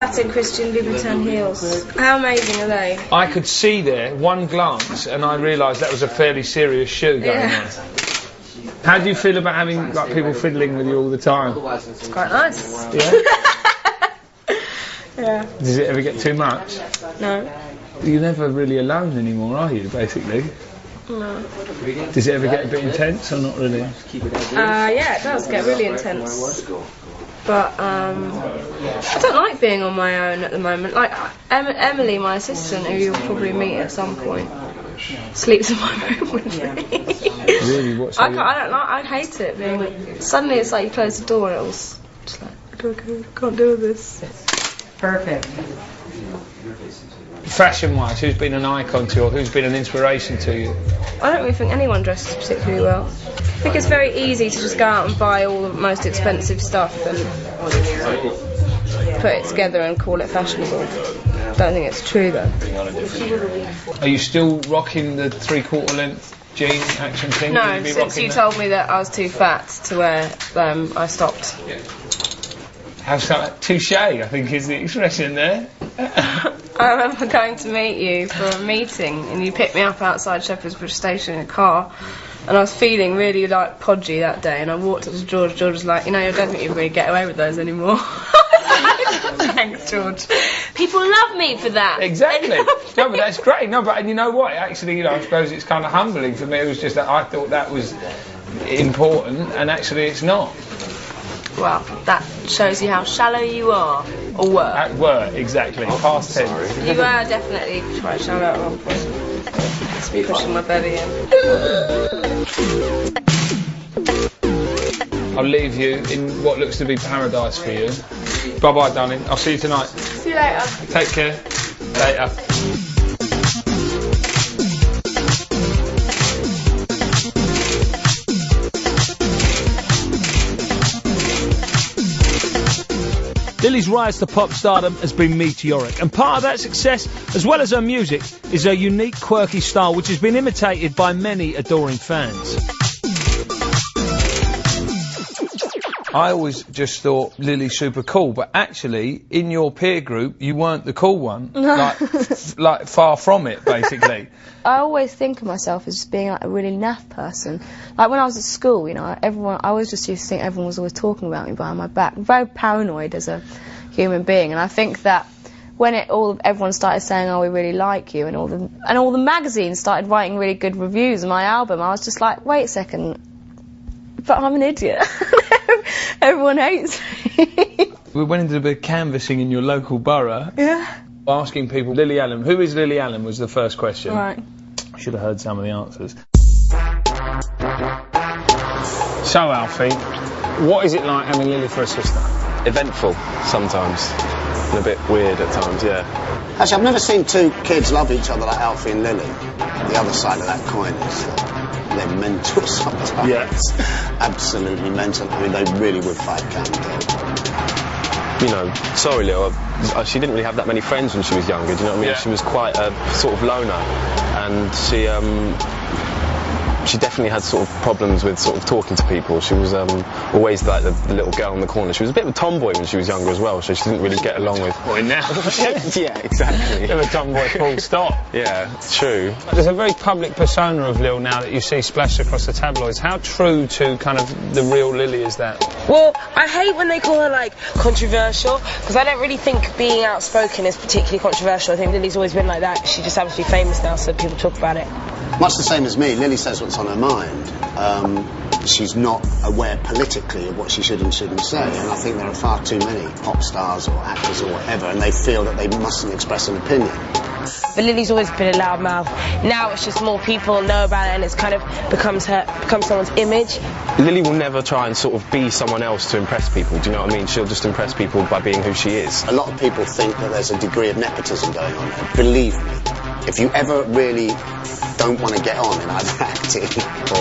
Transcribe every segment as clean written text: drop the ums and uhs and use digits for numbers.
Satin Christian Louboutin heels. How amazing are they? I could see there, one glance, and I realised that was a fairly serious shoe going on. How do you feel about having like people fiddling with you all the time? It's quite nice. Yeah? Yeah. Does it ever get too much? No. You're never really alone anymore, are you, basically? No. Does it ever get a bit intense or not really? Yeah, it does get really intense. But I don't like being on my own at the moment. Like Emily, my assistant, who you'll probably meet at some point, sleeps in my room with me. Really? What's I don't like. I hate it. Suddenly it's like you close the door and it was just like, I can't deal with this. Perfect. Fashion-wise, who's been an icon to you or who's been an inspiration to you? I don't really think anyone dresses particularly well. I think it's very easy to just go out and buy all the most expensive stuff and put it together and call it fashionable. I don't think it's true though. Are you still rocking the 3/4 length jean action thing? No, since you told me that I was too fat to wear them, I stopped. How's that? Touche, I think is the expression there. I remember going to meet you for a meeting and you picked me up outside Shepherd's Bush Station in a car and I was feeling really like podgy that day and I walked up to George. George was like, you know, I don't think you're going to get away with those anymore. Thanks, George. People love me for that. Exactly. No, but that's great. No, but and you know what? Actually, you know, I suppose it's kind of humbling for me. It was just that I thought that was important and actually it's not. Well, that shows you how shallow you are, or were. Were, exactly. Past tense. You were definitely quite shallow at one point. Just pushing my belly in. I'll leave you in what looks to be paradise for you. Bye-bye, darling. I'll see you tonight. See you later. Take care. Later. Lily's rise to pop stardom has been meteoric, and part of that success, as well as her music, is her unique, quirky style, which has been imitated by many adoring fans. I always just thought Lily's super cool, but actually, in your peer group, you weren't the cool one. like far from it, basically. I always think of myself as being like a really naff person. Like when I was at school, you know, I always just used to think everyone was always talking about me behind my back. I'm very paranoid as a human being, and I think that when everyone started saying, "Oh, we really like you," and all the magazines started writing really good reviews of my album, I was just like, wait a second, but I'm an idiot. Everyone hates me. We went into a bit of canvassing in your local borough. Yeah. Asking people, Lily Allen, who is Lily Allen was the first question. Right. I should have heard some of the answers. So, Alfie, what is it like having Lily for a sister? Eventful, sometimes. And a bit weird at times, yeah. Actually, I've never seen two kids love each other like Alfie and Lily. The other side of that coin is they're mental sometimes. Yes. Absolutely mental. I mean, they really would fight cat and dog. You know, sorry, Lil, she didn't really have that many friends when she was younger, do you know what I mean? Yeah. She was quite a sort of loner, and she definitely had sort of problems with sort of talking to people. She was always like the little girl in the corner. She was a bit of a tomboy when she was younger as well, so she didn't really get along with... Boy, now. Yeah, exactly. Bit of a tomboy, full stop. Yeah, it's true. There's a very public persona of Lil now that you see splashed across the tabloids. How true to kind of the real Lily is that? Well, I hate when they call her, like, controversial, because I don't really think being outspoken is particularly controversial. I think Lily's always been like that. She just happens to be famous now, so people talk about it. Much the same as me, Lily says what's on her mind. She's not aware politically of what she should and shouldn't say, and I think there are far too many pop stars or actors or whatever, and they feel that they mustn't express an opinion. But Lily's always been a loudmouth. Now it's just more people know about it, and it's kind of becomes someone's image. Lily will never try and sort of be someone else to impress people, do you know what I mean? She'll just impress people by being who she is. A lot of people think that there's a degree of nepotism going on there. Believe me, if you ever really don't want to get on in either acting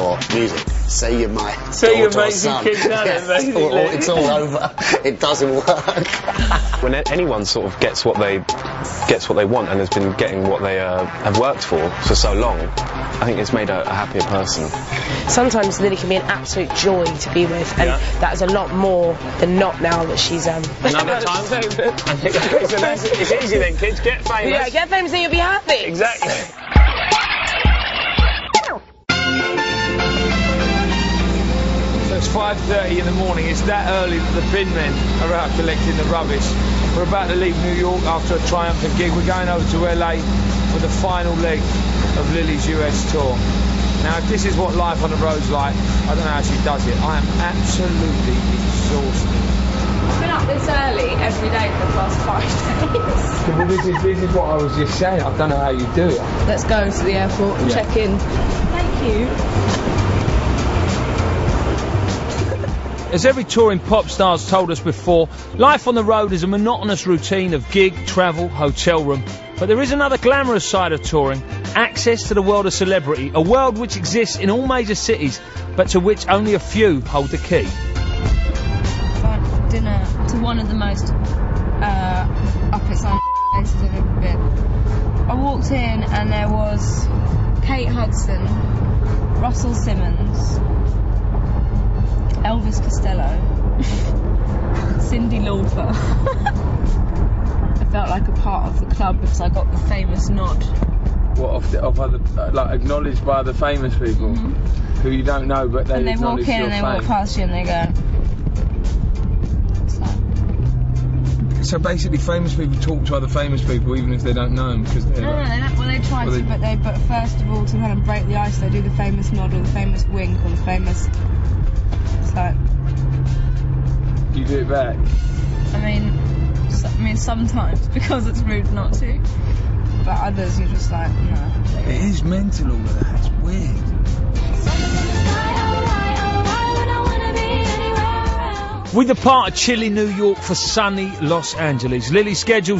or music, say you're my daughter or son. It's all over. It doesn't work. When anyone sort of gets what they want and has been getting what they have worked for so long, I think it's made a happier person. Sometimes Lily can be an absolute joy to be with, and that is a lot more than not now that she's Another time. It's easy then, kids. Get famous. Yeah, get famous and you'll be happy. Exactly. So it's 5:30 in the morning. It's that early that the bin men are out collecting the rubbish. We're about to leave New York after a triumphant gig. We're going over to LA for the final leg of Lily's US tour. Now, if this is what life on the road's like, I don't know how she does it. I am absolutely exhausted. I've been up this early every day for the past 5 days. Well, this is what I was just saying. I don't know how you do it. Let's go to the airport and check in. Thank you. As every touring pop star's told us before, life on the road is a monotonous routine of gig, travel, hotel room. But there is another glamorous side of touring, access to the world of celebrity, a world which exists in all major cities, but to which only a few hold the key. For dinner to one of the most up its own places I've ever been. I walked in and there was Kate Hudson, Russell Simmons, Elvis Costello, Cyndi Lauper. I felt like a part of the club because I got the famous nod. What, of other, like, acknowledged by other famous people who you don't know, but they acknowledge your fame? And they walk in and they walk past you and they go. It's like... So basically, famous people talk to other famous people even if they don't know them because they're. No, well, they try to, but first of all, to kind of break the ice, they do the famous nod or the famous wink or the famous. It's like. You do it back. I mean, sometimes because it's rude not to, but others you're just like, no. It is mental, all of that. It's weird. We depart chilly New York for sunny Los Angeles. Lily schedules